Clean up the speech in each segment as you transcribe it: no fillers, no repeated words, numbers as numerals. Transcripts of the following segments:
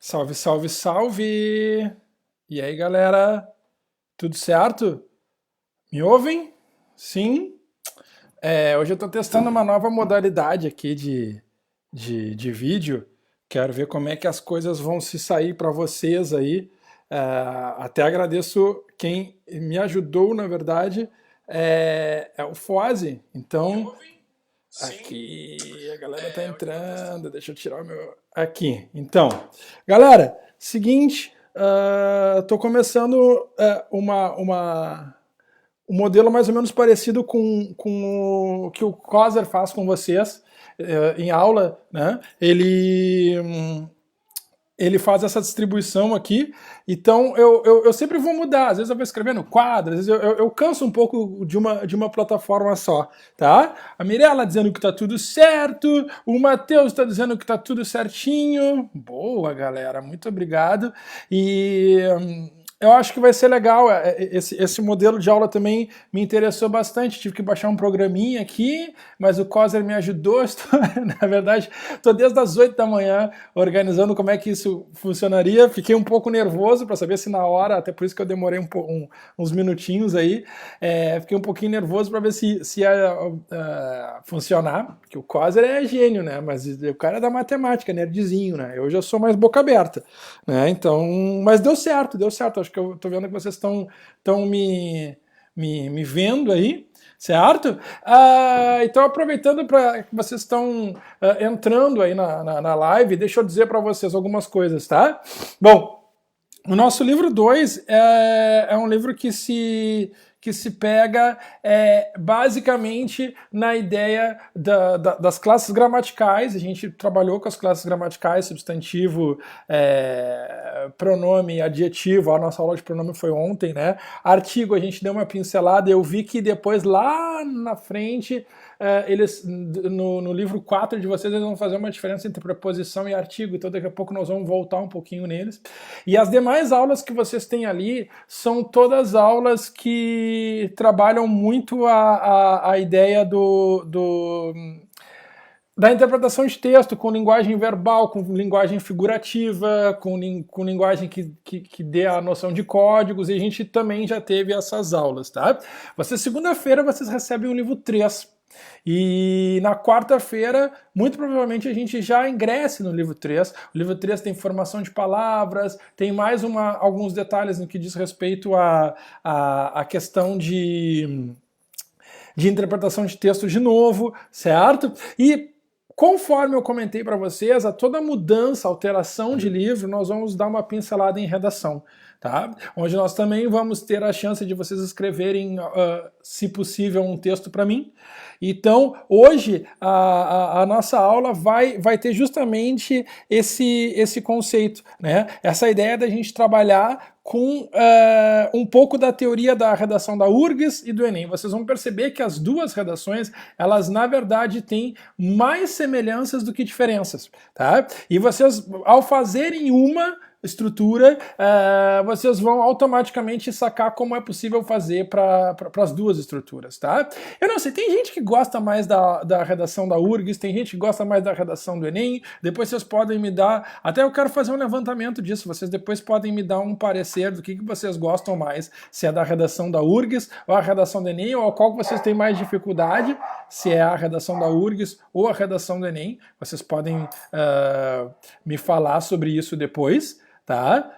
Salve, salve, salve! E aí, galera? Tudo certo? Me ouvem? Sim? Hoje eu estou testando uma nova modalidade aqui de vídeo. Quero ver como é que as coisas vão se sair para vocês aí. É, Até agradeço quem me ajudou, na verdade, é o Foze. Então, aqui a galera tá entrando. Deixa eu tirar o meu. Aqui. Então, galera, seguinte, tô começando um modelo mais ou menos parecido com o que o Coser faz com vocês em aula, né? Ele faz essa distribuição aqui, então eu sempre vou mudar, às vezes eu vou escrever no quadro, às vezes eu canso um pouco de uma plataforma só, tá? A Mirella dizendo que tá tudo certo, o Matheus tá dizendo que tá tudo certinho, boa galera, muito obrigado, e eu acho que vai ser legal. Esse modelo de aula também me interessou bastante. Tive que baixar um programinha aqui, mas o Coser me ajudou. Na verdade, estou desde as 8 da manhã organizando como é que isso funcionaria. Fiquei um pouco nervoso para saber se na hora, até por isso que eu demorei uns minutinhos aí. Fiquei um pouquinho nervoso para ver se ia funcionar, porque o Coser é gênio, né? Mas o cara é da matemática, nerdzinho, né? Eu já sou mais boca aberta, né? Então, mas deu certo, deu certo. Acho que eu tô vendo que vocês estão me vendo aí, certo? Então, aproveitando para que vocês estão entrando aí na live, deixa eu dizer para vocês algumas coisas, tá? Bom, o nosso livro 2 é um livro que se pega basicamente na ideia das classes gramaticais. A gente trabalhou com as classes gramaticais, substantivo, pronome, adjetivo. A nossa aula de pronome foi ontem, né? Artigo a gente deu uma pincelada. Eu vi que depois lá na frente eles no livro 4 de vocês eles vão fazer uma diferença entre preposição e artigo, então daqui a pouco nós vamos voltar um pouquinho neles. E as demais aulas que vocês têm ali são todas aulas que trabalham muito a ideia da interpretação de texto, com linguagem verbal, com linguagem figurativa, com linguagem que dê a noção de códigos, e a gente também já teve essas aulas, tá? Segunda-feira, vocês recebem o livro 3. E na quarta-feira, muito provavelmente, a gente já ingresse no livro 3. O livro 3 tem formação de palavras, tem mais alguns detalhes no que diz respeito à questão de interpretação de texto de novo, certo? E conforme eu comentei para vocês, a toda mudança, alteração de livro, nós vamos dar uma pincelada em redação. Tá? Onde nós também vamos ter a chance de vocês escreverem, se possível, um texto para mim. Então, hoje, a nossa aula vai ter justamente esse conceito, né? Essa ideia da gente trabalhar com um pouco da teoria da redação da URGS e do Enem. Vocês vão perceber que as duas redações, elas na verdade têm mais semelhanças do que diferenças, tá? E vocês, ao fazerem uma estrutura, vocês vão automaticamente sacar como é possível fazer para as duas estruturas, tá? Eu não sei, tem gente que gosta mais da redação da URGS, tem gente que gosta mais da redação do Enem, depois vocês podem me dar, até eu quero fazer um levantamento disso, vocês depois podem me dar um parecer do que vocês gostam mais, se é da redação da URGS ou a redação do Enem, ou qual que vocês têm mais dificuldade, se é a redação da URGS ou a redação do Enem, vocês podem me falar sobre isso depois, tá?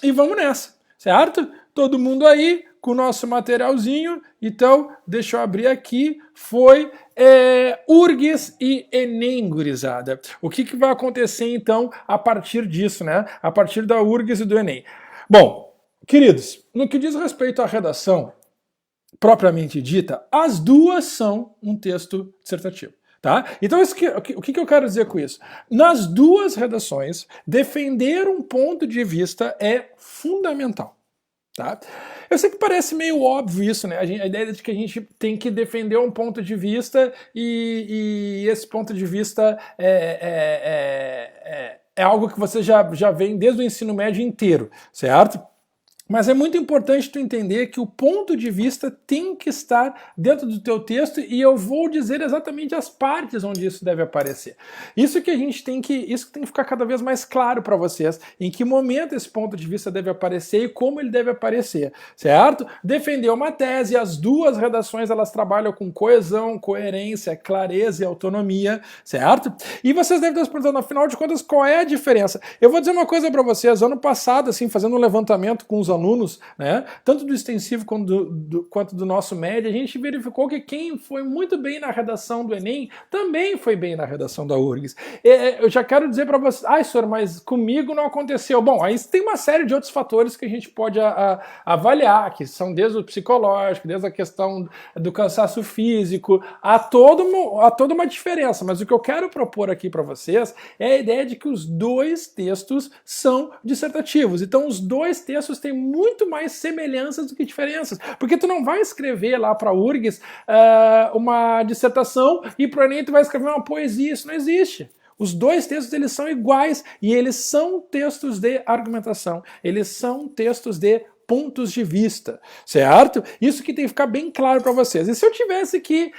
E vamos nessa, certo? Todo mundo aí com o nosso materialzinho. Então, deixa eu abrir aqui. Foi URGS e Enem, gurizada. O que vai acontecer, então, a partir disso, né? A partir da URGS e do Enem. Bom, queridos, no que diz respeito à redação propriamente dita, as duas são um texto dissertativo. Tá? Então, o que eu quero dizer com isso? Nas duas redações, defender um ponto de vista é fundamental. Tá? Eu sei que parece meio óbvio isso, né? A ideia de que a gente tem que defender um ponto de vista e esse ponto de vista é algo que você já vem desde o ensino médio inteiro, certo? Mas é muito importante tu entender que o ponto de vista tem que estar dentro do teu texto e eu vou dizer exatamente as partes onde isso deve aparecer. Isso que isso tem que ficar cada vez mais claro para vocês, em que momento esse ponto de vista deve aparecer e como ele deve aparecer, certo? Defender uma tese, as duas redações elas trabalham com coesão, coerência, clareza e autonomia, certo? E vocês devem estar se perguntando, afinal de contas, qual é a diferença? Eu vou dizer uma coisa para vocês, ano passado, assim, fazendo um levantamento com os alunos, né, tanto do extensivo quanto do nosso médio, a gente verificou que quem foi muito bem na redação do Enem também foi bem na redação da URGS. Eu já quero dizer para vocês, senhor, mas comigo não aconteceu. Bom, aí tem uma série de outros fatores que a gente pode avaliar, que são desde o psicológico, desde a questão do cansaço físico, há toda uma diferença, mas o que eu quero propor aqui para vocês é a ideia de que os dois textos são dissertativos. Então os dois textos têm muito mais semelhanças do que diferenças, porque tu não vai escrever lá para a URGS uma dissertação e para o Enem tu vai escrever uma poesia, isso não existe. Os dois textos eles são iguais e eles são textos de argumentação, eles são textos de pontos de vista, certo? Isso que tem que ficar bem claro para vocês. E se eu tivesse que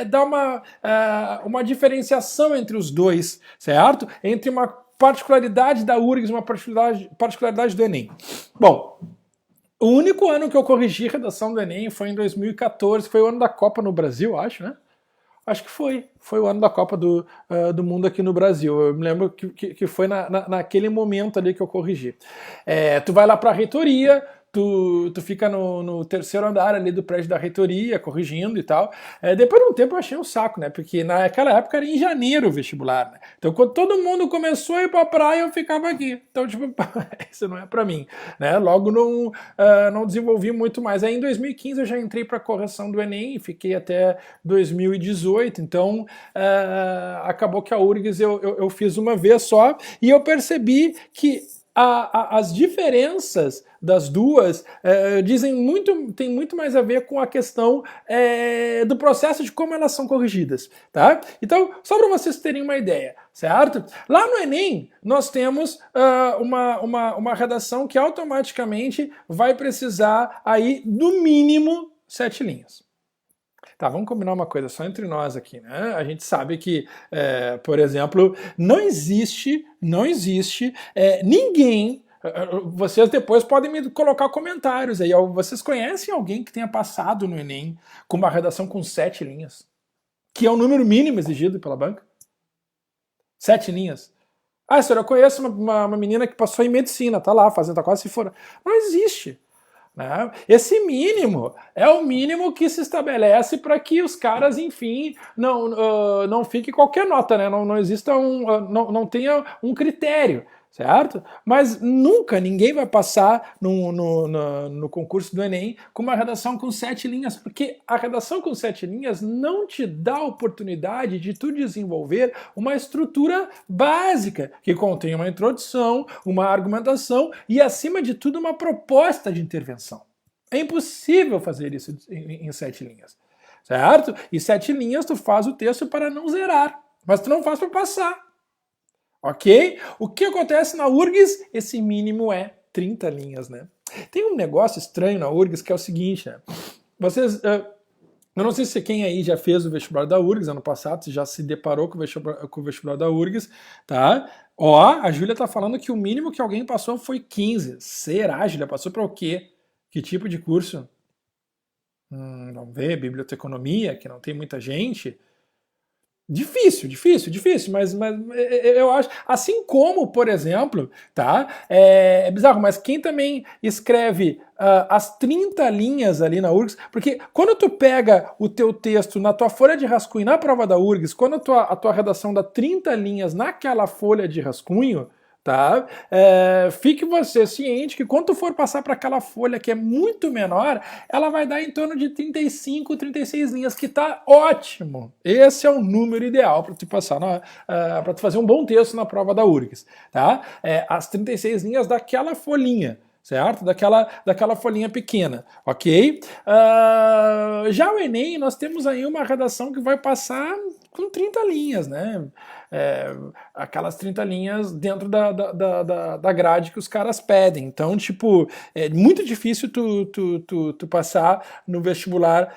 dar uma diferenciação entre os dois, certo? Entre uma particularidade da URGS e uma particularidade do Enem. Bom, o único ano que eu corrigi redação do Enem foi em 2014, foi o ano da Copa no Brasil, acho, né? Acho que foi o ano da Copa do Mundo aqui no Brasil. Eu me lembro que foi naquele momento ali que eu corrigi. Tu vai lá para a reitoria, tu fica no terceiro andar ali do prédio da reitoria, corrigindo e tal. Depois de um tempo eu achei um saco, né? Porque naquela época era em janeiro o vestibular, né? Então quando todo mundo começou a ir pra praia, eu ficava aqui. Então, tipo, isso não é pra mim, né? Logo não desenvolvi muito mais. Aí em 2015 eu já entrei pra correção do Enem e fiquei até 2018. Então acabou que a URGS eu fiz uma vez só e eu percebi que as diferenças das duas tem muito mais a ver com a questão do processo de como elas são corrigidas, tá? Então, só para vocês terem uma ideia, certo? Lá no Enem, nós temos uma redação que automaticamente vai precisar aí, do mínimo, 7 linhas. Tá, vamos combinar uma coisa só entre nós aqui, né? A gente sabe que, por exemplo, não existe ninguém. Vocês depois podem me colocar comentários aí. Vocês conhecem alguém que tenha passado no Enem com uma redação com 7 linhas? Que é o número mínimo exigido pela banca? 7 linhas. Senhor, eu conheço uma menina que passou em medicina, tá lá fazendo, tá quase se for. Não existe. Né? Esse mínimo é o mínimo que se estabelece para que os caras, enfim, não fique qualquer nota, né? Não exista não tenha um critério, certo? Mas nunca ninguém vai passar no concurso do Enem com uma redação com 7 linhas, porque a redação com 7 linhas não te dá a oportunidade de tu desenvolver uma estrutura básica que contém uma introdução, uma argumentação e, acima de tudo, uma proposta de intervenção. É impossível fazer isso em 7 linhas, certo? E 7 linhas tu faz o texto para não zerar, mas tu não faz para passar. Ok? O que acontece na URGS? Esse mínimo é 30 linhas, né? Tem um negócio estranho na URGS que é o seguinte, né? Vocês... eu não sei se quem aí já fez o vestibular da URGS ano passado, se já se deparou com o vestibular da URGS, tá? A Júlia tá falando que o mínimo que alguém passou foi 15. Será, Júlia? Passou para o quê? Que tipo de curso? Vamos ver, biblioteconomia, que não tem muita gente... Difícil, mas eu acho, assim como, por exemplo, tá? É bizarro, mas quem também escreve as 30 linhas ali na URGS, porque quando tu pega o teu texto na tua folha de rascunho na prova da URGS, quando a tua redação dá 30 linhas naquela folha de rascunho, tá? Fique você ciente que quando tu for passar para aquela folha que é muito menor, ela vai dar em torno de 35, 36 linhas, que tá ótimo. Esse é o número ideal para tu passar para tu fazer um bom texto na prova da URGS, tá? As 36 linhas daquela folhinha, certo? Daquela folhinha pequena, ok? Já o Enem, nós temos aí uma redação que vai passar com 30 linhas, né? Aquelas 30 linhas dentro da grade que os caras pedem. Então, tipo, é muito difícil tu passar no vestibular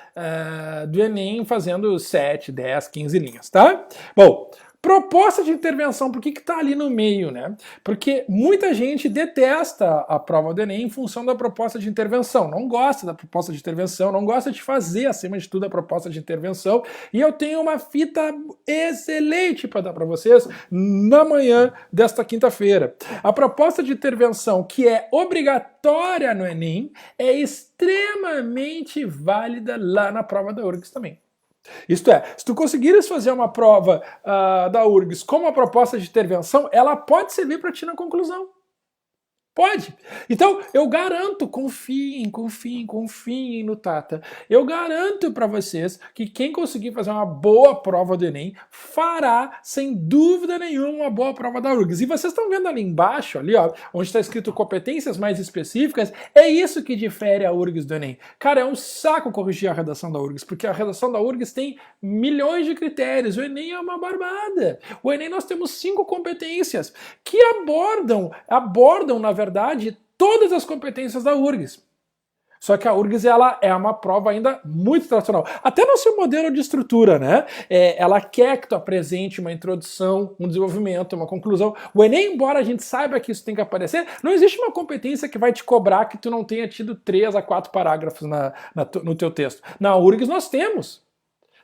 do Enem fazendo 7, 10, 15 linhas, tá? Bom, proposta de intervenção, por que tá ali no meio, né? Porque muita gente detesta a prova do Enem em função da proposta de intervenção, não gosta da proposta de intervenção, não gosta de fazer, acima de tudo, a proposta de intervenção, e eu tenho uma fita excelente para dar para vocês na manhã desta quinta-feira. A proposta de intervenção, que é obrigatória no Enem, é extremamente válida lá na prova da URGS também. Isto é, se tu conseguires fazer uma prova da URGS com uma proposta de intervenção, ela pode servir para ti na conclusão. Pode. Então, eu garanto, confiem no Tata. Eu garanto para vocês que quem conseguir fazer uma boa prova do Enem fará, sem dúvida nenhuma, uma boa prova da URGS. E vocês estão vendo ali embaixo, ali, ó, onde está escrito competências mais específicas, é isso que difere a URGS do Enem. Cara, é um saco corrigir a redação da URGS, porque a redação da URGS tem milhões de critérios. O Enem é uma barbada. O Enem nós temos 5 competências que abordam, na verdade, todas as competências da URGS. Só que a URGS ela é uma prova ainda muito tradicional. Até no seu modelo de estrutura, né? Ela quer que tu apresente uma introdução, um desenvolvimento, uma conclusão. O Enem, embora a gente saiba que isso tem que aparecer, não existe uma competência que vai te cobrar que tu não tenha tido 3 a 4 parágrafos no teu texto. Na URGS nós temos,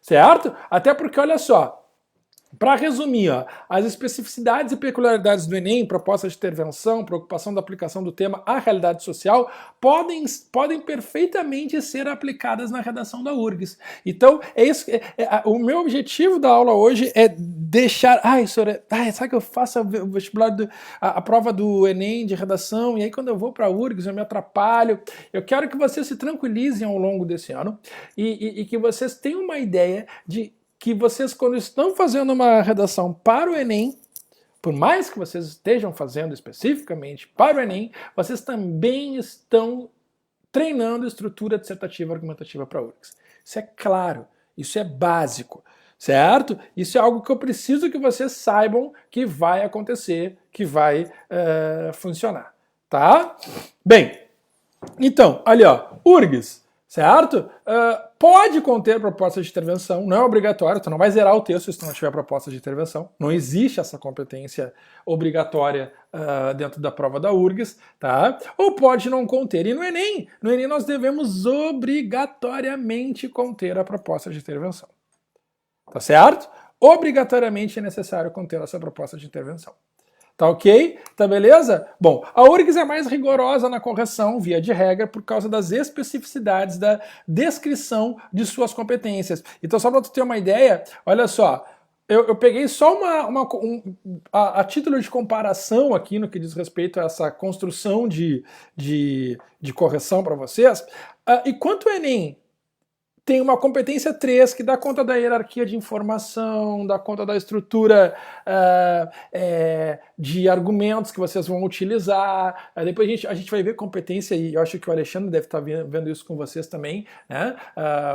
certo? Até porque, olha só, para resumir, ó, as especificidades e peculiaridades do Enem, proposta de intervenção, preocupação da aplicação do tema à realidade social, podem perfeitamente ser aplicadas na redação da URGS. Então, é isso. O meu objetivo da aula hoje é deixar... sabe que eu faço o vestibular, a prova do Enem de redação, e aí quando eu vou para a URGS eu me atrapalho. Eu quero que vocês se tranquilizem ao longo desse ano e que vocês tenham uma ideia de que vocês, quando estão fazendo uma redação para o Enem, por mais que vocês estejam fazendo especificamente para o Enem, vocês também estão treinando estrutura dissertativa argumentativa para a URGS. Isso é claro, isso é básico, certo? Isso é algo que eu preciso que vocês saibam que vai acontecer, que vai funcionar, tá? Bem, então, ali ó, URGS, certo? Pode conter proposta de intervenção, não é obrigatório, tu não vai zerar o texto se tu não tiver proposta de intervenção. Não existe essa competência obrigatória dentro da prova da URGS, tá? Ou pode não conter. E no Enem nós devemos obrigatoriamente conter a proposta de intervenção. Tá certo? Obrigatoriamente é necessário conter essa proposta de intervenção. Tá ok? Tá beleza? Bom, a URGS é mais rigorosa na correção, via de regra, por causa das especificidades da descrição de suas competências. Então, só para tu ter uma ideia, olha só, eu peguei só a título de comparação aqui no que diz respeito a essa construção de correção para vocês. Enquanto o Enem tem uma competência 3 que dá conta da hierarquia de informação, dá conta da estrutura de argumentos que vocês vão utilizar. Depois a gente vai ver competência, e eu acho que o Alexandre deve estar vendo isso com vocês também, né?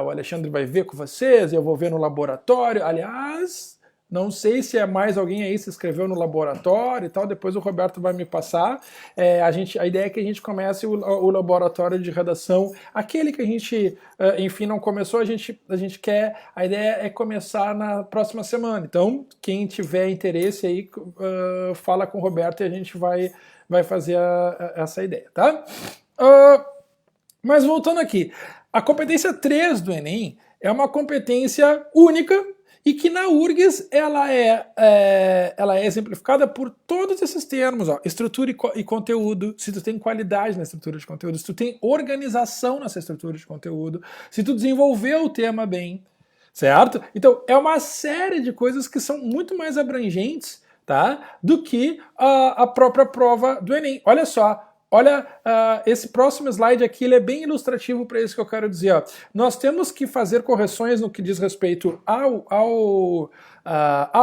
O Alexandre vai ver com vocês, eu vou ver no laboratório. Aliás, não sei se é mais alguém aí se inscreveu no laboratório e tal, depois o Roberto vai me passar. A ideia é que a gente comece o laboratório de redação, aquele que a gente, enfim, não começou, a gente quer, a ideia é começar na próxima semana. Então, quem tiver interesse aí, fala com o Roberto e a gente vai fazer essa ideia, tá? Mas voltando aqui, a competência 3 do Enem é uma competência única, e que na URGS ela é exemplificada por todos esses termos, ó, estrutura e conteúdo, se tu tem qualidade na estrutura de conteúdo, se tu tem organização nessa estrutura de conteúdo, se tu desenvolveu o tema bem, certo? Então é uma série de coisas que são muito mais abrangentes, tá, do que a própria prova do Enem. Olha só. Olha, esse próximo slide aqui ele é bem ilustrativo para isso que eu quero dizer. Ó. Nós temos que fazer correções no que diz respeito à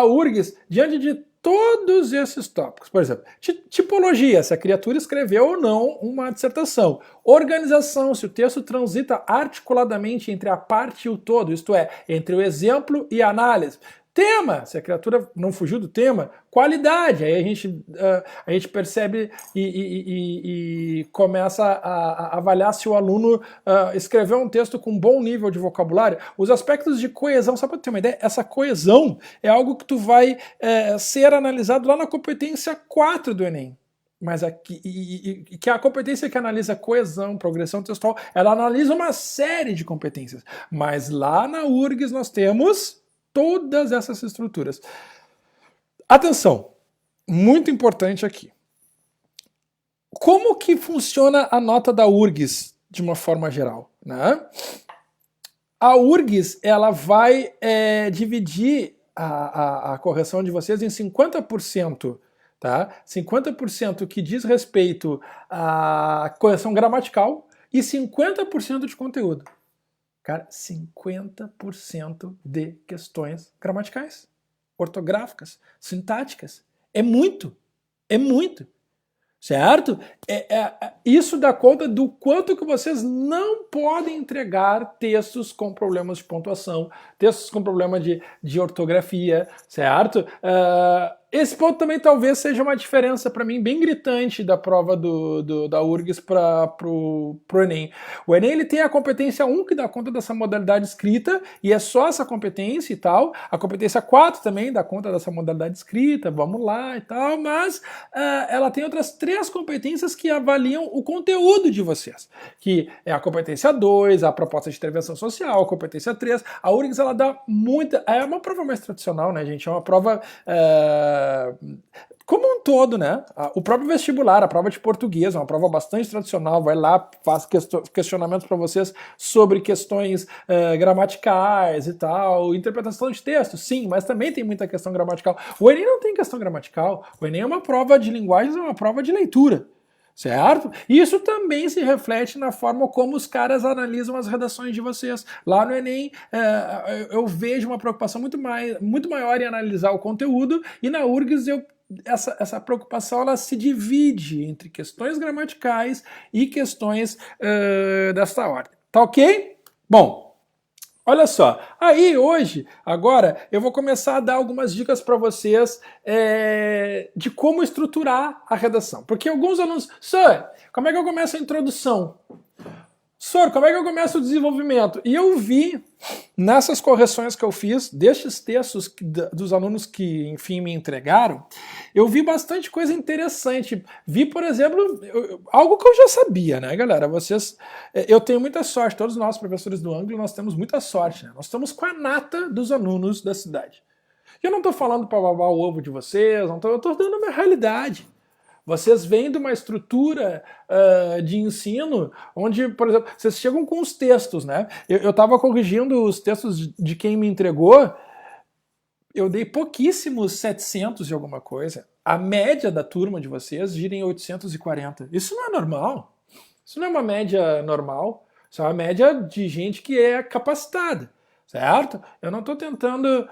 URGS diante de todos esses tópicos. Por exemplo, tipologia, se a criatura escreveu ou não uma dissertação. Organização, se o texto transita articuladamente entre a parte e o todo, isto é, entre o exemplo e a análise. Tema, se a criatura não fugiu do tema, qualidade, aí a gente percebe e começa a avaliar se o aluno escreveu um texto com bom nível de vocabulário. Os aspectos de coesão, só para ter uma ideia, essa coesão é algo que tu vai ser analisado lá na competência 4 do Enem. Mas aqui, que a competência que analisa coesão, progressão textual, ela analisa uma série de competências. Mas lá na URGS nós temos todas essas estruturas. Atenção, muito importante aqui. Como que funciona a nota da URGS de uma forma geral, né? A URGS ela vai dividir a correção de vocês em 50%, tá? 50% que diz respeito à correção gramatical e 50% de conteúdo. Cara, 50% de questões gramaticais, ortográficas, sintáticas. É muito, certo? Isso dá conta do quanto que vocês não podem entregar textos com problemas de pontuação, textos com problema de ortografia, certo? Esse ponto também talvez seja uma diferença para mim bem gritante da prova da URGS para o Enem. O Enem ele tem a competência 1 que dá conta dessa modalidade escrita e é só essa competência e tal. A competência 4 também dá conta dessa modalidade escrita, vamos lá e tal, mas ela tem outras 3 competências que avaliam o conteúdo de vocês, que é a competência 2, a proposta de intervenção social, a competência 3. A URGS ela dá muita... É uma prova mais tradicional, né, gente? É uma prova... como um todo, né? O próprio vestibular, a prova de português, é uma prova bastante tradicional, vai lá, faz questionamentos para vocês sobre questões gramaticais e tal, interpretação de texto, sim, mas também tem muita questão gramatical. O Enem não tem questão gramatical, o Enem é uma prova de linguagens, é uma prova de leitura. Certo? Isso também se reflete na forma como os caras analisam as redações de vocês. Lá no Enem, eu vejo uma preocupação muito maior em analisar o conteúdo, e na URGS essa preocupação ela se divide entre questões gramaticais e questões desta ordem. Tá ok? Bom, olha só, aí hoje, agora, eu vou começar a dar algumas dicas para vocês de como estruturar a redação. Porque alguns alunos, Sir, como é que eu começo a introdução? Sir, como é que eu começo o desenvolvimento? E eu vi, nessas correções que eu fiz, destes textos dos alunos que, enfim, me entregaram, eu vi bastante coisa interessante. Vi, por exemplo, algo que eu já sabia, né, galera? Eu tenho muita sorte, todos nós, professores do Ângulo, nós temos muita sorte, né? Nós estamos com a nata dos alunos da cidade. Eu não estou falando para babar o ovo de vocês, eu estou dando uma realidade. Vocês vêm de uma estrutura de ensino onde, por exemplo, vocês chegam com os textos, né? Eu estava corrigindo os textos de quem me entregou, eu dei pouquíssimos 700 e alguma coisa. A média da turma de vocês gira em 840. Isso não é normal. Isso não é uma média normal. Isso é uma média de gente que é capacitada. Certo? Eu não estou tentando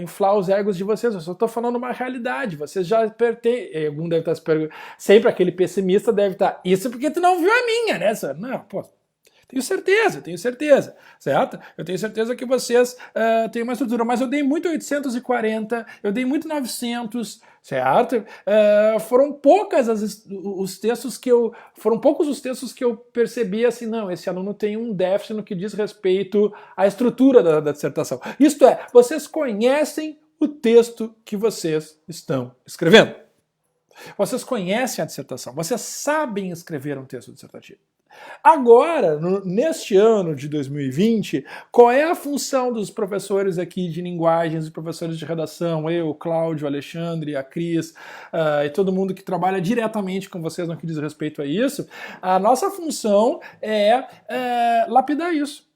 inflar os egos de vocês, eu só estou falando uma realidade. Vocês já pertencem. Algum deve estar se perguntando. Sempre aquele pessimista deve estar. Isso porque tu não viu a minha, né? Não, pô. Tenho certeza, certo? Eu tenho certeza que vocês têm uma estrutura, mas eu dei muito 840, eu dei muito 900, certo? Foram poucos os textos que eu percebi assim, não, esse aluno tem um déficit no que diz respeito à estrutura da dissertação. Isto é, vocês conhecem o texto que vocês estão escrevendo. Vocês conhecem a dissertação, vocês sabem escrever um texto dissertativo. Agora, neste ano de 2020, qual é a função dos professores aqui de linguagens e professores de redação? Eu, o Cláudio, o Alexandre, a Cris e todo mundo que trabalha diretamente com vocês no que diz respeito a isso. A nossa função é lapidar isso.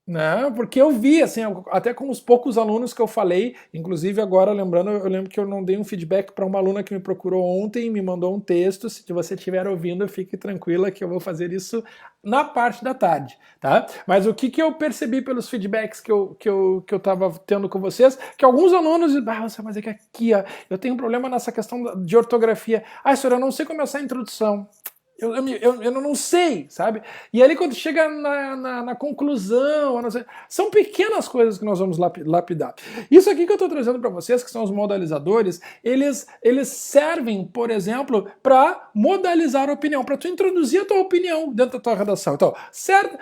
Né? Porque eu vi, assim, até com os poucos alunos que eu falei, inclusive agora lembrando, eu lembro que eu não dei um feedback para uma aluna que me procurou ontem e me mandou um texto. Se você estiver ouvindo, fique tranquila que eu vou fazer isso na parte da tarde, tá? Mas o que eu percebi pelos feedbacks que eu tava tendo com vocês, que alguns alunos dizem, mas é que aqui, ó, eu tenho um problema nessa questão de ortografia. Senhora, eu não sei começar a introdução. Eu não sei, sabe? E ali quando chega na conclusão, são pequenas coisas que nós vamos lapidar. Isso aqui que eu estou trazendo para vocês, que são os modalizadores, eles servem, por exemplo, para modalizar a opinião, para tu introduzir a tua opinião dentro da tua redação. Então, certo?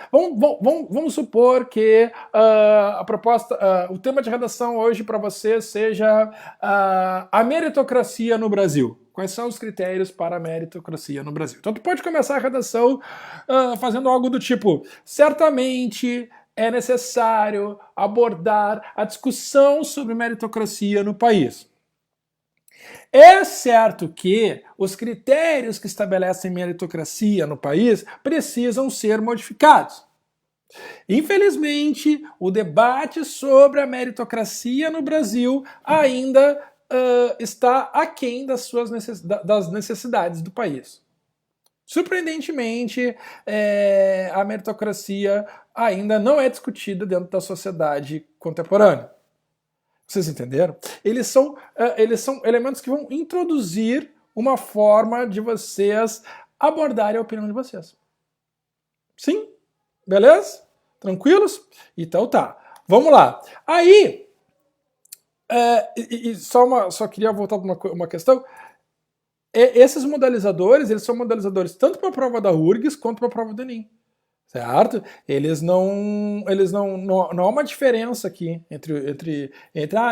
Vamos supor que a proposta, o tema de redação hoje para você seja a meritocracia no Brasil. Quais são os critérios para a meritocracia no Brasil? Então tu pode começar a redação fazendo algo do tipo: certamente é necessário abordar a discussão sobre meritocracia no país. É certo que os critérios que estabelecem meritocracia no país precisam ser modificados. Infelizmente, o debate sobre a meritocracia no Brasil ainda está aquém das necessidades do país. Surpreendentemente, a meritocracia ainda não é discutida dentro da sociedade contemporânea. Vocês entenderam? Eles são elementos que vão introduzir uma forma de vocês abordarem a opinião de vocês. Sim? Beleza? Tranquilos? Então tá. Vamos lá. Aí, só queria voltar para uma questão. Esses modalizadores, eles são modalizadores tanto para a prova da URGS quanto para a prova do Enem. Certo? Não há uma diferença aqui entre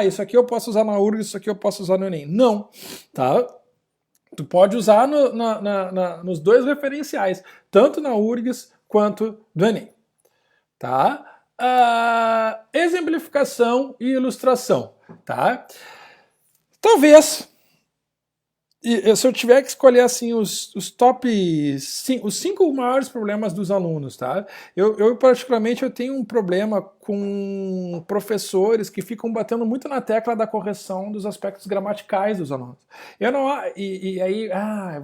isso aqui eu posso usar na URGS, isso aqui eu posso usar no Enem. Não. Tá? Tu pode usar nos dois referenciais, tanto na URGS quanto do Enem. Tá? Exemplificação e ilustração. Tá? Talvez, se eu tiver que escolher assim os top 5, os 5 maiores problemas dos alunos, tá? Eu particularmente eu tenho um problema com professores que ficam batendo muito na tecla da correção dos aspectos gramaticais dos alunos. E aí,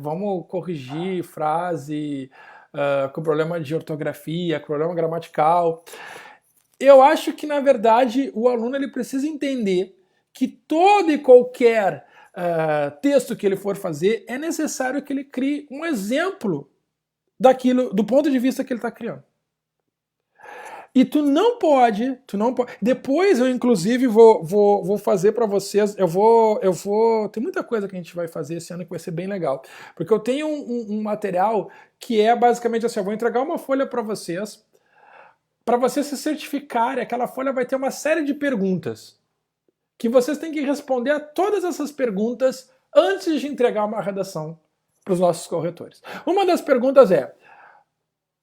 vamos corrigir frase com problema de ortografia, com problema gramatical. Eu acho que, na verdade, o aluno ele precisa entender que todo e qualquer texto que ele for fazer, é necessário que ele crie um exemplo daquilo, do ponto de vista que ele está criando. E tu não pode. Depois eu, inclusive, vou fazer para vocês. Tem muita coisa que a gente vai fazer esse ano que vai ser bem legal. Porque eu tenho um material que é basicamente assim: eu vou entregar uma folha para vocês se certificarem. Aquela folha vai ter uma série de perguntas que vocês têm que responder a todas essas perguntas antes de entregar uma redação para os nossos corretores. Uma das perguntas é: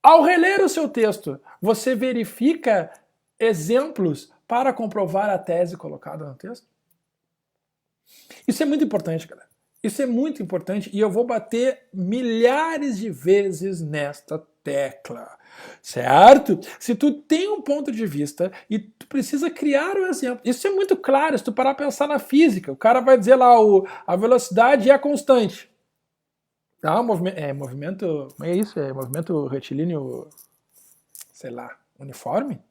ao reler o seu texto, você verifica exemplos para comprovar a tese colocada no texto? Isso é muito importante, galera. Isso é muito importante e eu vou bater milhares de vezes nesta tecla, certo? Se tu tem um ponto de vista e tu precisa criar um exemplo, isso é muito claro. Se tu parar pra pensar na física, o cara vai dizer lá, a velocidade é constante. Movimento, como é isso? É movimento retilíneo, sei lá, uniforme?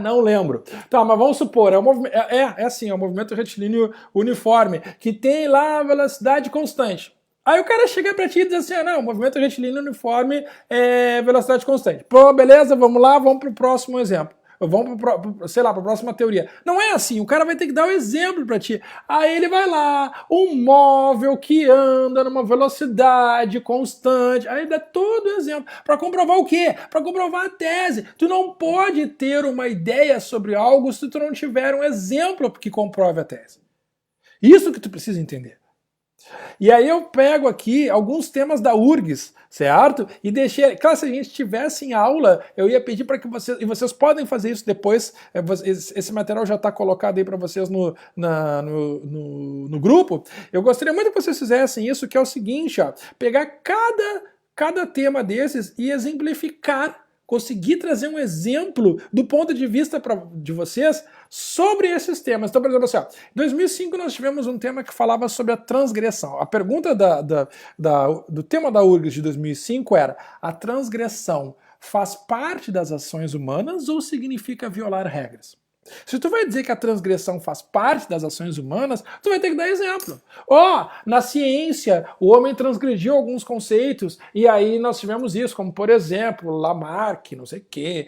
Não lembro. Tá, mas vamos supor, é um movimento retilíneo uniforme, que tem lá a velocidade constante. Aí o cara chega pra ti e diz assim: não, movimento retilíneo uniforme é velocidade constante. Pô, beleza, vamos lá, vamos pro próximo exemplo. Vamos pra próxima teoria. Não é assim, o cara vai ter que dar um exemplo pra ti. Aí ele vai lá, um móvel que anda numa velocidade constante. Aí dá todo o exemplo. Pra comprovar o quê? Pra comprovar a tese. Tu não pode ter uma ideia sobre algo se tu não tiver um exemplo que comprove a tese. Isso que tu precisa entender. E aí eu pego aqui alguns temas da URGS, certo? E deixei, claro, se a gente tivesse em aula, eu ia pedir para que vocês, e vocês podem fazer isso depois, esse material já está colocado aí para vocês no grupo. Eu gostaria muito que vocês fizessem isso, que é o seguinte, ó, pegar cada tema desses e exemplificar, conseguir trazer um exemplo do ponto de vista de vocês sobre esses temas. Então, por exemplo, assim, em 2005 nós tivemos um tema que falava sobre a transgressão. A pergunta do tema da URGS de 2005 era: a transgressão faz parte das ações humanas ou significa violar regras? Se tu vai dizer que a transgressão faz parte das ações humanas, tu vai ter que dar exemplo. Na ciência, o homem transgrediu alguns conceitos, e aí nós tivemos isso, como por exemplo, Lamarck, não sei o quê.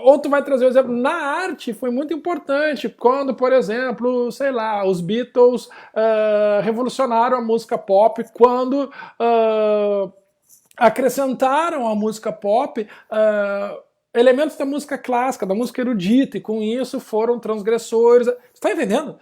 Ou tu vai trazer o exemplo, na arte foi muito importante, quando, por exemplo, sei lá, os Beatles revolucionaram a música pop, quando acrescentaram à música pop elementos da música clássica, da música erudita, e com isso foram transgressores. Você está entendendo?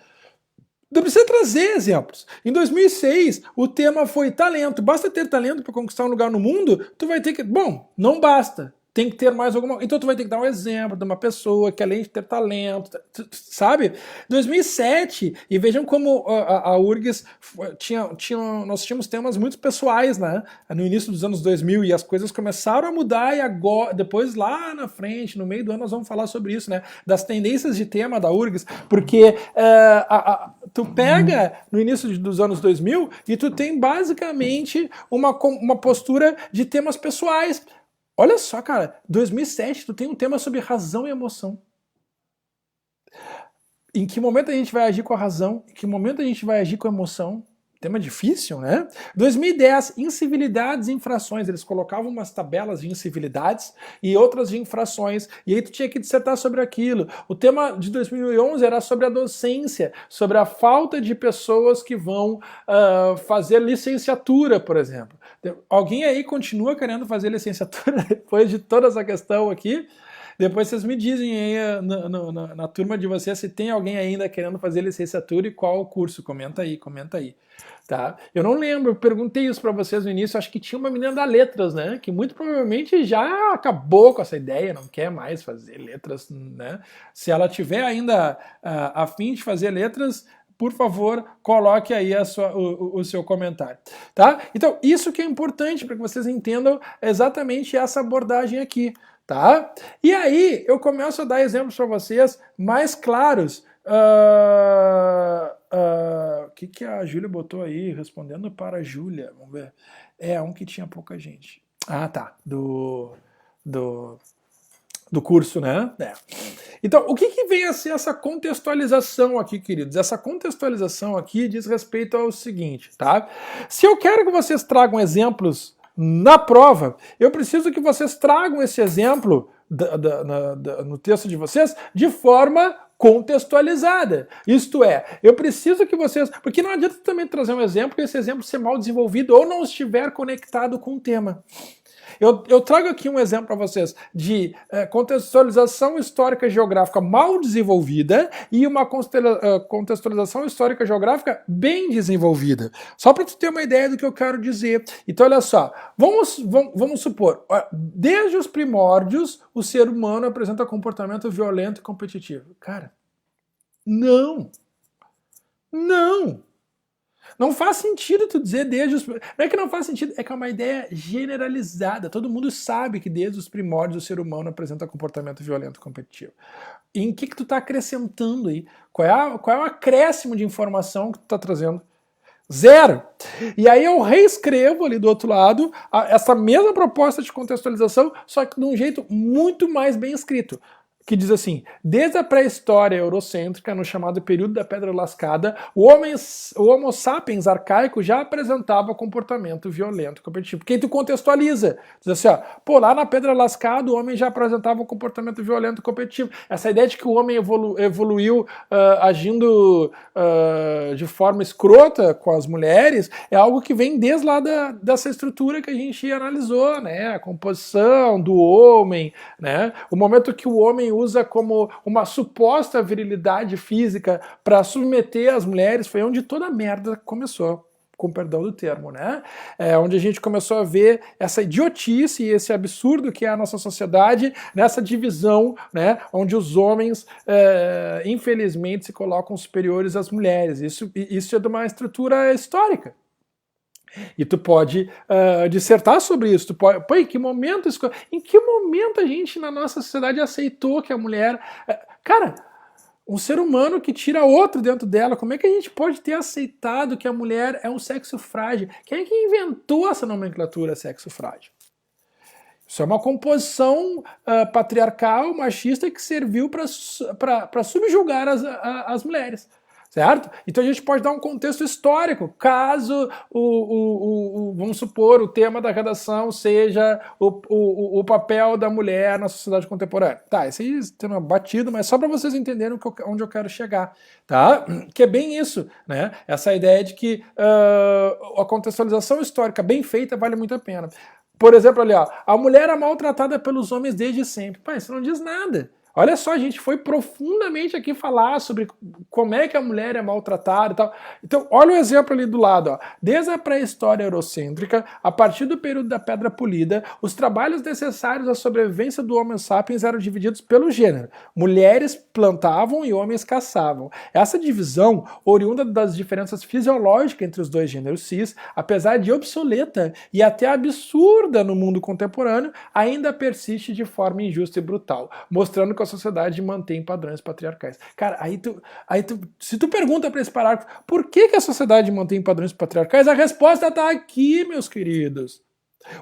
Não precisa trazer exemplos. Em 2006, o tema foi talento. Basta ter talento para conquistar um lugar no mundo? Tu vai ter que... Bom, não basta. Tem que ter mais alguma... Então tu vai ter que dar um exemplo de uma pessoa que além de ter talento, sabe? 2007, e vejam como a URGS nós tínhamos temas muito pessoais, né? No início dos anos 2000, e as coisas começaram a mudar, e agora, depois lá na frente, no meio do ano, nós vamos falar sobre isso, né? Das tendências de tema da URGS, porque tu pega no início dos anos 2000 e tu tem basicamente uma postura de temas pessoais. Olha só, cara, 2007 tu tem um tema sobre razão e emoção. Em que momento a gente vai agir com a razão? Em que momento a gente vai agir com a emoção? Tema difícil, né? 2010, incivilidades e infrações. Eles colocavam umas tabelas de incivilidades e outras de infrações, e aí tu tinha que dissertar sobre aquilo. O tema de 2011 era sobre a docência, sobre a falta de pessoas que vão fazer licenciatura, por exemplo. Alguém aí continua querendo fazer licenciatura depois de toda essa questão aqui? Depois vocês me dizem aí na turma de vocês se tem alguém ainda querendo fazer licenciatura e qual o curso. Comenta aí, comenta aí. Tá? Eu não lembro, eu perguntei isso para vocês no início, acho que tinha uma menina da letras, né? Que muito provavelmente já acabou com essa ideia, não quer mais fazer letras, né? Se ela tiver ainda a fim de fazer letras, por favor, coloque aí o seu comentário, tá? Então, isso que é importante para que vocês entendam exatamente essa abordagem aqui, tá? E aí, eu começo a dar exemplos para vocês mais claros. O que a Júlia botou aí? Respondendo para a Júlia, vamos ver. É um que tinha pouca gente. Ah, tá. Do curso, né? Então, o que vem a ser essa contextualização aqui, queridos? Essa contextualização aqui diz respeito ao seguinte, tá? Se eu quero que vocês tragam exemplos na prova, eu preciso que vocês tragam esse exemplo no texto de vocês de forma contextualizada. Isto é, eu preciso que vocês... Porque não adianta também trazer um exemplo e esse exemplo ser mal desenvolvido ou não estiver conectado com o tema. Eu trago aqui um exemplo para vocês de contextualização histórica geográfica mal desenvolvida e uma contextualização histórica geográfica bem desenvolvida. Só para tu ter uma ideia do que eu quero dizer. Então, olha só, vamos supor, desde os primórdios, o ser humano apresenta comportamento violento e competitivo. Cara, não! Não faz sentido tu dizer desde os... Não é que não faz sentido, é que é uma ideia generalizada. Todo mundo sabe que desde os primórdios o ser humano apresenta comportamento violento e competitivo. E em que tu tá acrescentando aí? Qual é o acréscimo de informação que tu tá trazendo? Zero! E aí eu reescrevo ali do outro lado essa mesma proposta de contextualização, só que de um jeito muito mais bem escrito. Que diz assim, desde a pré-história eurocêntrica, no chamado período da Pedra Lascada, o Homo sapiens arcaico já apresentava comportamento violento e competitivo. Porque aí tu contextualiza. Diz assim, ó, lá na Pedra Lascada o homem já apresentava um comportamento violento e competitivo. Essa ideia de que o homem evoluiu agindo de forma escrota com as mulheres é algo que vem desde lá dessa estrutura que a gente analisou, né? A composição do homem, né? O momento que o homem usa como uma suposta virilidade física para submeter as mulheres, foi onde toda a merda começou, com perdão do termo, né? Onde a gente começou a ver essa idiotice e esse absurdo que é a nossa sociedade, nessa divisão, né? Onde os homens, infelizmente, se colocam superiores às mulheres. Isso é de uma estrutura histórica. E tu pode dissertar sobre isso. Tu pode, em que momento a gente na nossa sociedade aceitou que a mulher... Cara, um ser humano que tira outro dentro dela, como é que a gente pode ter aceitado que a mulher é um sexo frágil? Quem é que inventou essa nomenclatura sexo frágil? Isso é uma composição patriarcal, machista, que serviu para subjugar as mulheres. Certo? Então a gente pode dar um contexto histórico, caso vamos supor, o tema da redação seja o papel da mulher na sociedade contemporânea. Tá, esse aí tem uma batida, mas só para vocês entenderem onde eu quero chegar, tá? Que é bem isso, né? Essa ideia de que a contextualização histórica bem feita vale muito a pena. Por exemplo, ali, ó, a mulher é maltratada pelos homens desde sempre. Pá, isso não diz nada. Olha só, a gente foi profundamente aqui falar sobre como é que a mulher é maltratada e tal. Então, olha o exemplo ali do lado. Ó. Desde a pré-história eurocêntrica, a partir do período da Pedra Polida, os trabalhos necessários à sobrevivência do Homo sapiens eram divididos pelo gênero. Mulheres plantavam e homens caçavam. Essa divisão, oriunda das diferenças fisiológicas entre os dois gêneros cis, apesar de obsoleta e até absurda no mundo contemporâneo, ainda persiste de forma injusta e brutal, mostrando que a sociedade mantém padrões patriarcais. Cara, se tu pergunta para esse parágrafo por que a sociedade mantém padrões patriarcais, a resposta está aqui, meus queridos.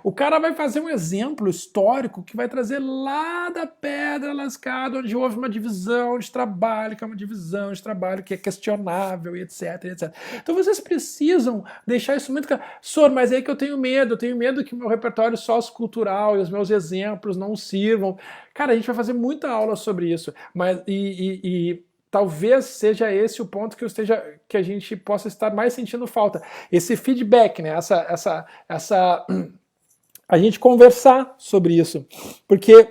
O cara vai fazer um exemplo histórico que vai trazer lá da pedra lascada, onde houve uma divisão de trabalho, que é uma divisão de trabalho que é questionável, e etc, etc. Então vocês precisam deixar isso muito claro. Sor, mas é aí que eu tenho medo que o meu repertório sociocultural e os meus exemplos não sirvam. Cara, a gente vai fazer muita aula sobre isso, mas talvez seja esse o ponto que a gente possa estar mais sentindo falta. Esse feedback, né? A gente conversar sobre isso. Porque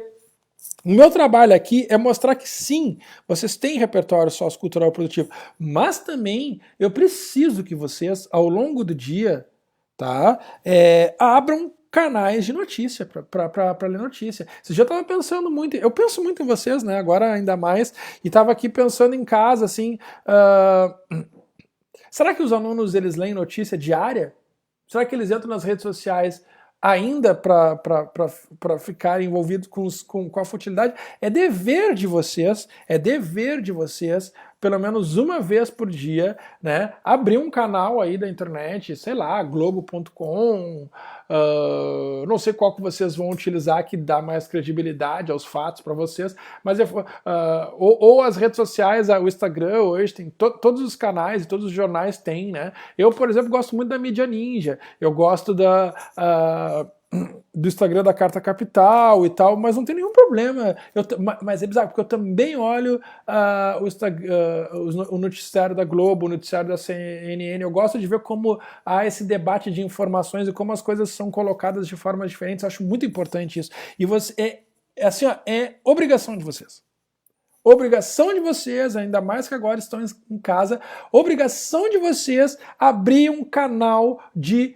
o meu trabalho aqui é mostrar que sim, vocês têm repertório sociocultural produtivo, mas também eu preciso que vocês, ao longo do dia, tá, abram canais de notícia para ler notícia. Esse dia eu estava pensando muito, eu penso muito em vocês, né? Agora ainda mais, e estava aqui pensando em casa, assim, será que os alunos eles leem notícia diária? Será que eles entram nas redes sociais ainda para ficar envolvidos com a futilidade? É dever de vocês, pelo menos uma vez por dia, né, abrir um canal aí da internet, sei lá, globo.com, não sei qual que vocês vão utilizar que dá mais credibilidade aos fatos para vocês, mas ou as redes sociais, o Instagram hoje tem todos os canais e todos os jornais têm, né? Eu, por exemplo, gosto muito da Mídia Ninja, eu gosto do Instagram da Carta Capital e tal, mas não tem nenhum problema. Mas é bizarro, porque eu também olho o noticiário da Globo, o noticiário da CNN, eu gosto de ver como há esse debate de informações e como as coisas são colocadas de formas diferentes, eu acho muito importante isso. E assim, ó, é obrigação de vocês. Obrigação de vocês, ainda mais que agora estão em casa, obrigação de vocês abrir um canal de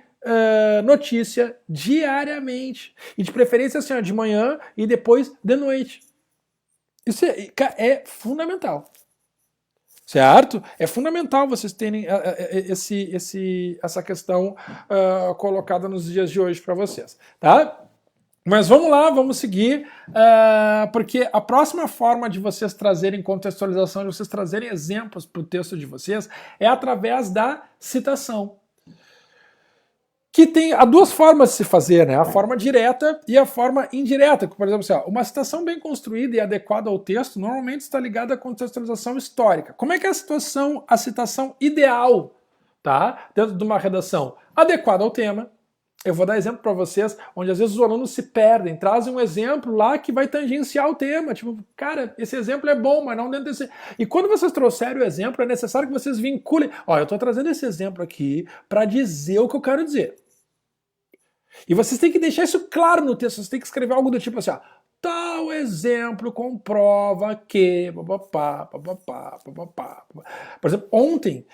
notícia diariamente. E de preferência assim, ó, de manhã e depois de noite. Isso é fundamental. Certo? É fundamental vocês terem essa questão colocada nos dias de hoje para vocês. Tá? Mas vamos lá, vamos seguir, porque a próxima forma de vocês trazerem contextualização, de vocês trazerem exemplos para o texto de vocês, é através da citação. Que há duas formas de se fazer, né? A forma direta e a forma indireta. Por exemplo, assim, uma citação bem construída e adequada ao texto normalmente está ligada à contextualização histórica. Como é que é a citação ideal, tá? Dentro de uma redação adequada ao tema? Eu vou dar exemplo para vocês, onde às vezes os alunos se perdem, trazem um exemplo lá que vai tangenciar o tema. Tipo, cara, esse exemplo é bom, mas não dentro desse... E quando vocês trouxerem o exemplo, é necessário que vocês vinculem. Ó, eu estou trazendo esse exemplo aqui para dizer o que eu quero dizer. E vocês têm que deixar isso claro no texto, vocês têm que escrever algo do tipo assim, ó, tal exemplo comprova que... Por exemplo, ontem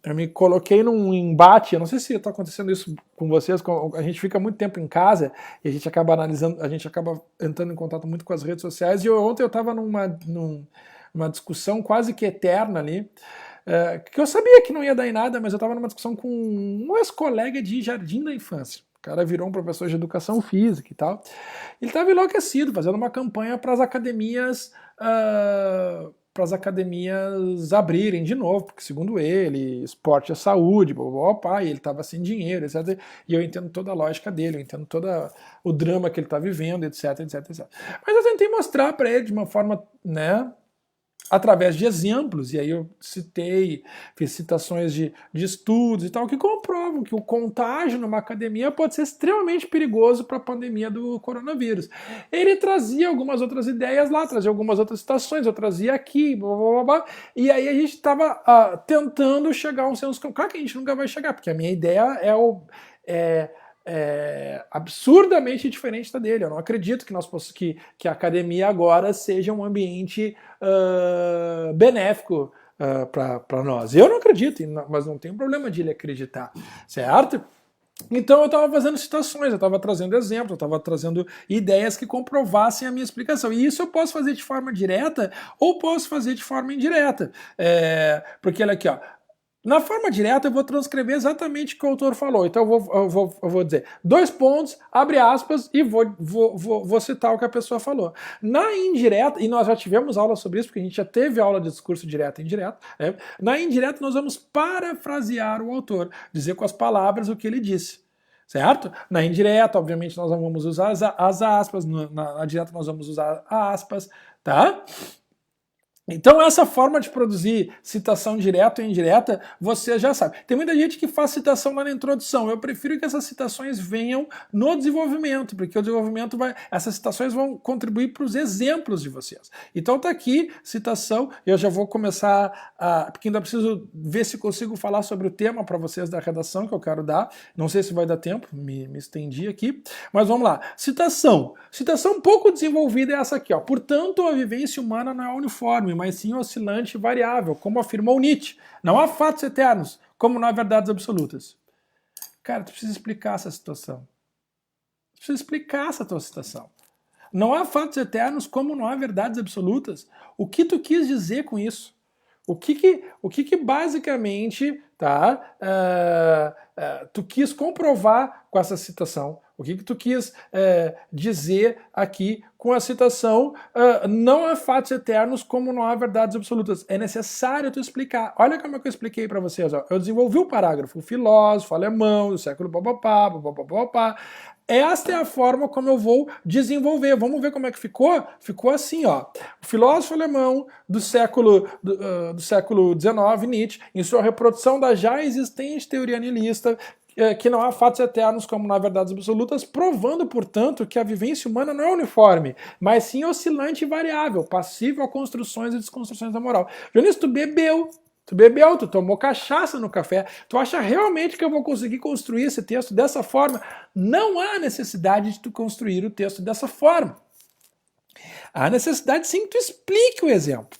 eu me coloquei num embate, eu não sei se está acontecendo isso com vocês, a gente fica muito tempo em casa e a gente acaba analisando, a gente acaba entrando em contato muito com as redes sociais, e ontem eu estava numa discussão quase que eterna ali, que eu sabia que não ia dar em nada, mas eu estava numa discussão com um ex-colega de jardim da infância. O cara virou um professor de educação física e tal. Ele estava enlouquecido, fazendo uma campanha para as academias as academias abrirem de novo, porque segundo ele, esporte é saúde, e ele estava sem dinheiro, etc. E eu entendo toda a lógica dele, eu entendo todo o drama que ele está vivendo, etc, etc, etc. Mas eu tentei mostrar para ele de uma forma, né, através de exemplos, e aí eu fiz citações de estudos e tal, que comprovam que o contágio numa academia pode ser extremamente perigoso para a pandemia do coronavírus. Ele trazia algumas outras ideias lá, trazia algumas outras citações, eu trazia aqui, blá, blá, blá, blá, e aí a gente estava tentando chegar a um senso comum. Claro que a gente nunca vai chegar, porque a minha ideia é absurdamente diferente da dele. Eu não acredito que a academia agora seja um ambiente benéfico para nós. Eu não acredito, mas não tem problema de ele acreditar, certo? Então eu estava fazendo citações, eu estava trazendo exemplos, eu estava trazendo ideias que comprovassem a minha explicação. E isso eu posso fazer de forma direta ou posso fazer de forma indireta. Porque olha aqui, ó. Na forma direta, eu vou transcrever exatamente o que o autor falou. Então eu vou dizer 2 pontos, abre aspas, e vou citar o que a pessoa falou. Na indireta, e nós já tivemos aula sobre isso, porque a gente já teve aula de discurso direto e indireto, né? Na indireta, nós vamos parafrasear o autor, dizer com as palavras o que ele disse. Certo? Na indireta, obviamente, nós não vamos usar as aspas, na direta nós vamos usar aspas, tá? Então essa forma de produzir citação direta ou indireta, você já sabe. Tem muita gente que faz citação lá na introdução. Eu prefiro que essas citações venham no desenvolvimento, porque o desenvolvimento essas citações vão contribuir para os exemplos de vocês. Então tá aqui, citação, eu já vou começar porque ainda preciso ver se consigo falar sobre o tema para vocês da redação que eu quero dar. Não sei se vai dar tempo, me estendi aqui, mas vamos lá. Citação. Citação um pouco desenvolvida é essa aqui, ó. Portanto, a vivência humana não é uniforme, mas sim oscilante e variável, como afirmou Nietzsche. Não há fatos eternos, como não há verdades absolutas. Cara, tu precisa explicar essa situação. Tu precisa explicar essa tua situação. Não há fatos eternos, como não há verdades absolutas. O que tu quis dizer com isso? O que basicamente tu quis comprovar com essa citação? O que tu quis dizer aqui com a citação? Não há fatos eternos como não há verdades absolutas. É necessário tu explicar. Olha como é que eu expliquei para vocês. Ó. Eu desenvolvi o parágrafo. O filósofo alemão do século papapá. Esta é a forma como eu vou desenvolver. Vamos ver como é que ficou? Ficou assim, ó. O filósofo alemão do século XIX, Nietzsche, em sua reprodução da já existente teoria nihilista, que não há fatos eternos como não há verdades absolutas, provando, portanto, que a vivência humana não é uniforme, mas sim oscilante e variável, passível a construções e desconstruções da moral. Dionísio, tu bebeu, tu tomou cachaça no café, tu acha realmente que eu vou conseguir construir esse texto dessa forma? Não há necessidade de tu construir o texto dessa forma. Há necessidade sim que tu explique o exemplo.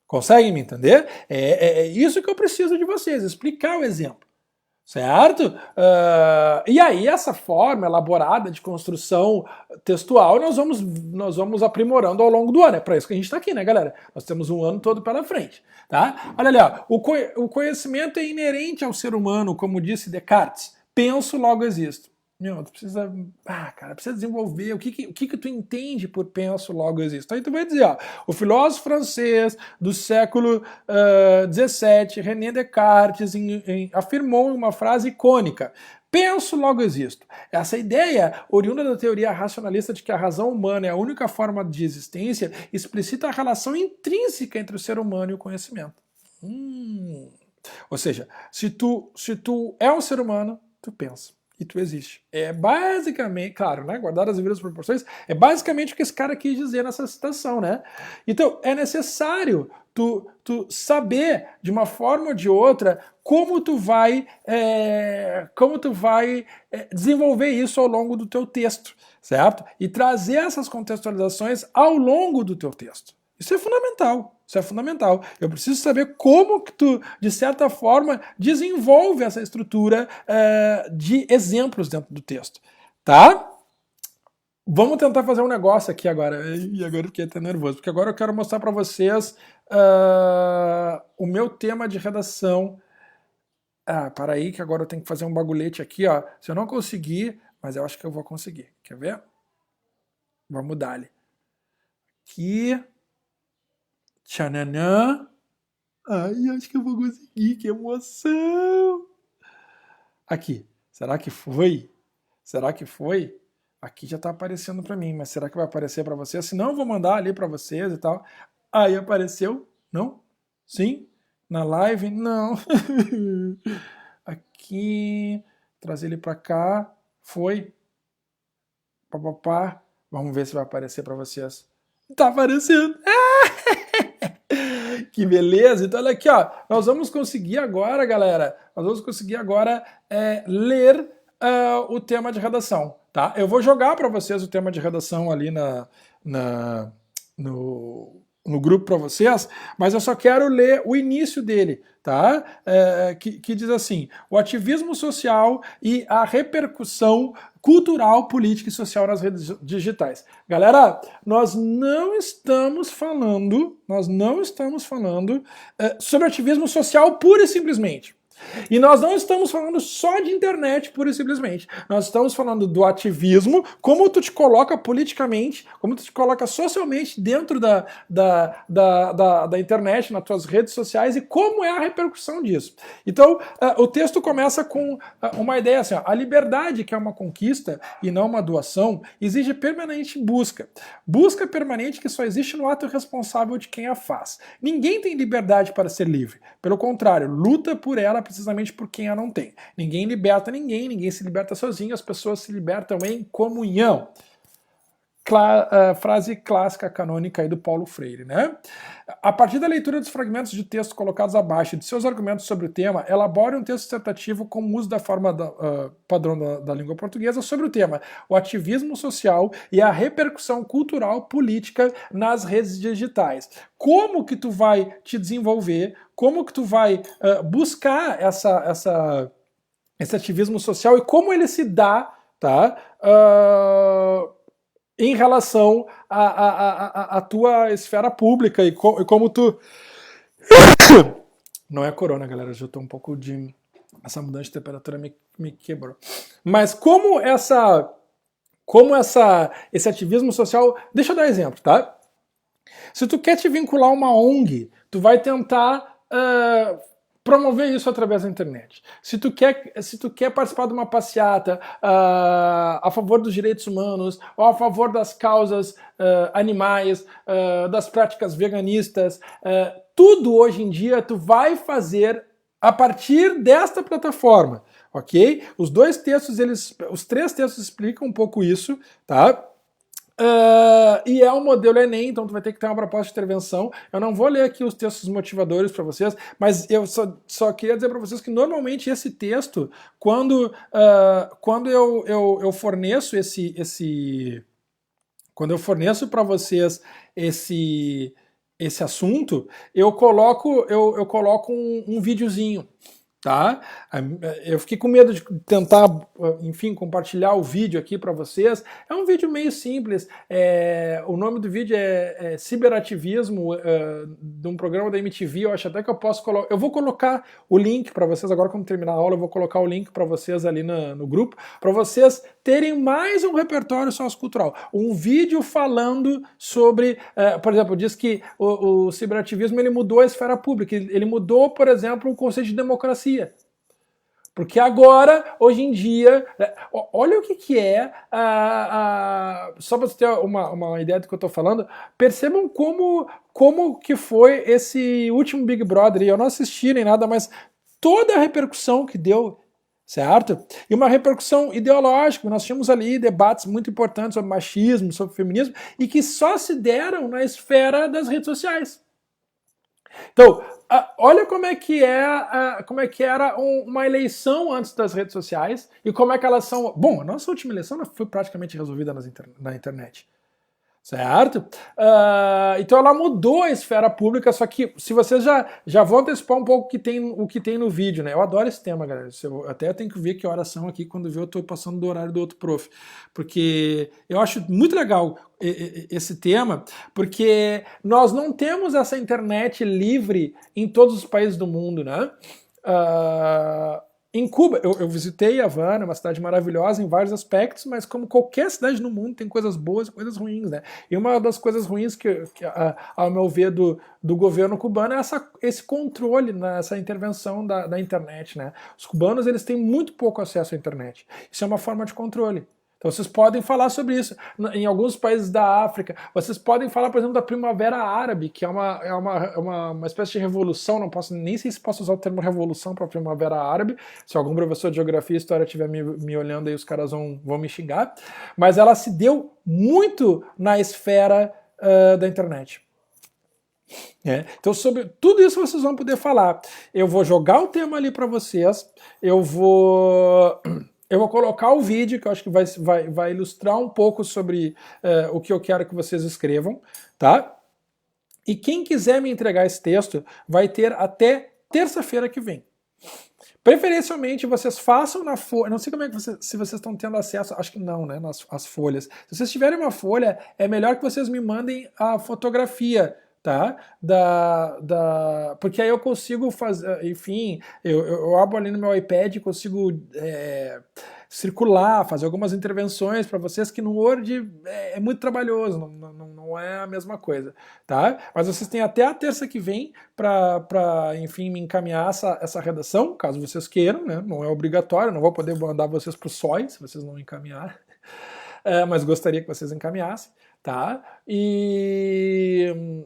Conseguem me entender? É isso que eu preciso de vocês, explicar o exemplo. Certo? E aí essa forma elaborada de construção textual nós vamos aprimorando ao longo do ano. É para isso que a gente está aqui, né, galera? Nós temos um ano todo pela frente. Tá? Olha ali, ó, o conhecimento é inerente ao ser humano, como disse Descartes. Penso, logo existo. Meu, tu precisa, precisa desenvolver o que tu entende por penso, logo existo. Aí tu vai dizer, ó, o filósofo francês do século XVII, René Descartes, afirmou em uma frase icônica: penso, logo existo. Essa ideia, oriunda da teoria racionalista de que a razão humana é a única forma de existência, explicita a relação intrínseca entre o ser humano e o conhecimento. Ou seja, se tu é um ser humano, tu pensa. E tu existe. É basicamente, claro, né, guardar as devidas proporções, é basicamente o que esse cara quis dizer nessa citação, né? Então, é necessário tu saber, de uma forma ou de outra, como tu vai desenvolver isso ao longo do teu texto, certo? E trazer essas contextualizações ao longo do teu texto. Isso é fundamental. Isso é fundamental. Eu preciso saber como que tu, de certa forma, desenvolve essa estrutura de exemplos dentro do texto. Tá? Vamos tentar fazer um negócio aqui agora. E agora eu fiquei até nervoso, porque agora eu quero mostrar para vocês o meu tema de redação. Para aí, que agora eu tenho que fazer um bagulhete aqui, ó. Se eu não conseguir, mas eu acho que eu vou conseguir. Quer ver? Vamos dar-lhe. Aqui... Tchananã. Ai, acho que eu vou conseguir, que emoção! Aqui, será que foi? Será que foi? Aqui já tá aparecendo para mim, mas será que vai aparecer para vocês? Se não, eu vou mandar ali para vocês e tal. Aí apareceu? Não? Sim? Na live? Não. Aqui, trazer ele para cá. Foi. Papapá. Vamos ver se vai aparecer para vocês. Tá aparecendo. Que beleza! Então, olha aqui, ó. Nós vamos conseguir agora, galera. Nós vamos conseguir agora ler o tema de redação, tá? Eu vou jogar para vocês o tema de redação ali no grupo para vocês, mas eu só quero ler o início dele, tá? Que diz assim: o ativismo social e a repercussão cultural, política e social nas redes digitais. Galera, nós não estamos falando sobre ativismo social pura e simplesmente. E nós não estamos falando só de internet, pura e simplesmente. Nós estamos falando do ativismo, como tu te coloca politicamente, como tu te coloca socialmente dentro da internet, nas tuas redes sociais, e como é a repercussão disso. Então, o texto começa com uma ideia assim: ó, a liberdade, que é uma conquista e não uma doação, exige permanente busca. Busca permanente que só existe no ato responsável de quem a faz. Ninguém tem liberdade para ser livre. Pelo contrário, luta por ela precisamente por quem a não tem. Ninguém liberta ninguém, ninguém se liberta sozinho, as pessoas se libertam em comunhão. Frase clássica canônica aí do Paulo Freire, né? A partir da leitura dos fragmentos de texto colocados abaixo e de seus argumentos sobre o tema, elabore um texto dissertativo com o uso da forma padrão da língua portuguesa sobre o tema: o ativismo social e a repercussão cultural política nas redes digitais. Como que tu vai te desenvolver? Como que tu vai buscar esse ativismo social e como ele se dá, tá? Em relação à tua esfera pública e como tu... Não é corona, galera, eu já tô um pouco de... Essa mudança de temperatura me quebrou. Mas como esse ativismo social... Deixa eu dar exemplo, tá? Se tu quer te vincular a uma ONG, tu vai tentar... promover isso através da internet. Se tu quer participar de uma passeata a favor dos direitos humanos ou a favor das causas animais, das práticas veganistas, tudo hoje em dia tu vai fazer a partir desta plataforma, ok? Os três textos explicam um pouco isso, tá? E é um modelo Enem, então tu vai ter que ter uma proposta de intervenção. Eu não vou ler aqui os textos motivadores para vocês, mas eu só queria dizer para vocês que normalmente esse texto, quando eu forneço quando eu forneço para vocês esse assunto, eu coloco um videozinho. Tá? Eu fiquei com medo de tentar, enfim, compartilhar o vídeo aqui para vocês. É um vídeo meio simples. O nome do vídeo é Ciberativismo, de um programa da MTV. Eu acho até que eu posso colocar. Eu vou colocar o link para vocês agora, quando terminar a aula. Eu vou colocar o link para vocês ali no grupo, para vocês terem mais um repertório sociocultural. Um vídeo falando sobre, por exemplo, diz que o ciberativismo ele mudou a esfera pública. Ele mudou, por exemplo, o conceito de democracia. Porque agora, hoje em dia, olha o que é, só para você ter uma ideia do que eu estou falando, percebam como que foi esse último Big Brother. Eu não assisti nem nada, mas toda a repercussão que deu, certo? E uma repercussão ideológica. Nós tínhamos ali debates muito importantes sobre machismo, sobre feminismo, e que só se deram na esfera das redes sociais. Então, olha como é que era uma eleição antes das redes sociais e como é que elas são... Bom, a nossa última eleição foi praticamente resolvida na internet, certo? Então ela mudou a esfera pública, só que se vocês já vão antecipar um pouco o que tem no vídeo, né? Eu adoro esse tema, galera. Até tenho que ver que horas são aqui quando eu estou passando do horário do outro prof, porque eu acho muito legal esse tema, porque nós não temos essa internet livre em todos os países do mundo, né? Em Cuba, eu visitei Havana, uma cidade maravilhosa em vários aspectos, mas como qualquer cidade no mundo tem coisas boas e coisas ruins, né? E uma das coisas ruins ao meu ver, do governo cubano é esse controle, né, essa intervenção da internet, né? Os cubanos, eles têm muito pouco acesso à internet. Isso é uma forma de controle. Então vocês podem falar sobre isso. Em alguns países da África, vocês podem falar, por exemplo, da Primavera Árabe, que é uma espécie de revolução, não posso, nem sei se posso usar o termo revolução para a Primavera Árabe, se algum professor de geografia e história estiver me olhando aí, os caras vão me xingar, mas ela se deu muito na esfera da internet. Então, sobre tudo isso vocês vão poder falar. Eu vou jogar o tema ali para vocês, eu vou colocar o vídeo, que eu acho que vai ilustrar um pouco sobre o que eu quero que vocês escrevam, tá? E quem quiser me entregar esse texto vai ter até terça-feira que vem. Preferencialmente vocês façam na folha, não sei como é que se vocês estão tendo acesso, acho que não, né, as folhas. Se vocês tiverem uma folha, é melhor que vocês me mandem a fotografia, tá? Porque aí eu consigo fazer, enfim, eu abro ali no meu iPad e consigo circular, fazer algumas intervenções para vocês, que no Word é muito trabalhoso, não é a mesma coisa, tá? Mas vocês têm até a terça que vem para enfim, me encaminhar essa redação, caso vocês queiram, né? Não é obrigatório, não vou poder mandar vocês para o SOI, se vocês não encaminharem, mas gostaria que vocês encaminhassem, tá? E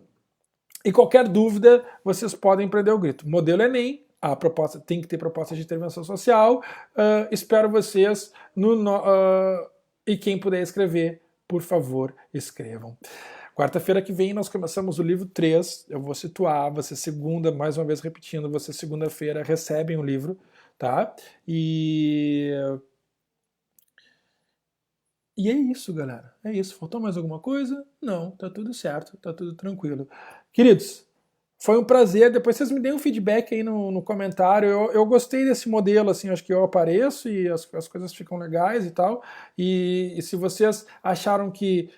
qualquer dúvida, vocês podem prender o grito. Modelo Enem, a proposta tem que ter proposta de intervenção social. Espero vocês e quem puder escrever, por favor, escrevam. Quarta-feira que vem nós começamos o livro 3. Eu vou situar, você segunda, mais uma vez repetindo, você segunda-feira recebem o livro, tá? E é isso, galera. É isso. Faltou mais alguma coisa? Não, tá tudo certo, tá tudo tranquilo. Queridos, foi um prazer. Depois vocês me deem um feedback aí no comentário. Eu gostei desse modelo, assim, acho que eu apareço e as coisas ficam legais e tal. E se vocês acharam que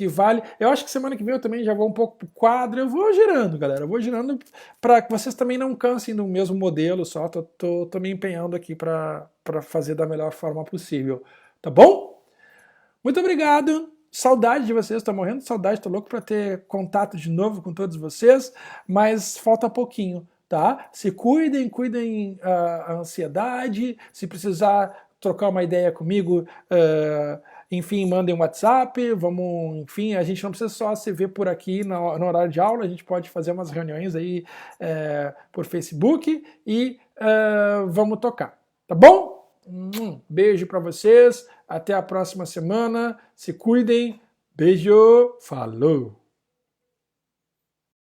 vale... Eu acho que semana que vem eu também já vou um pouco pro quadro. Eu vou girando, galera. Eu vou girando para que vocês também não cansem do mesmo modelo só. Tô me empenhando aqui para fazer da melhor forma possível. Tá bom? Muito obrigado. Saudade de vocês, estou morrendo de saudade, estou louco para ter contato de novo com todos vocês, mas falta pouquinho, tá? Se cuidem a ansiedade, se precisar trocar uma ideia comigo, enfim, mandem um WhatsApp, enfim, a gente não precisa só se ver por aqui no horário de aula, a gente pode fazer umas reuniões aí por Facebook e vamos tocar, tá bom? Beijo para vocês, até a próxima semana, se cuidem, beijo, falou!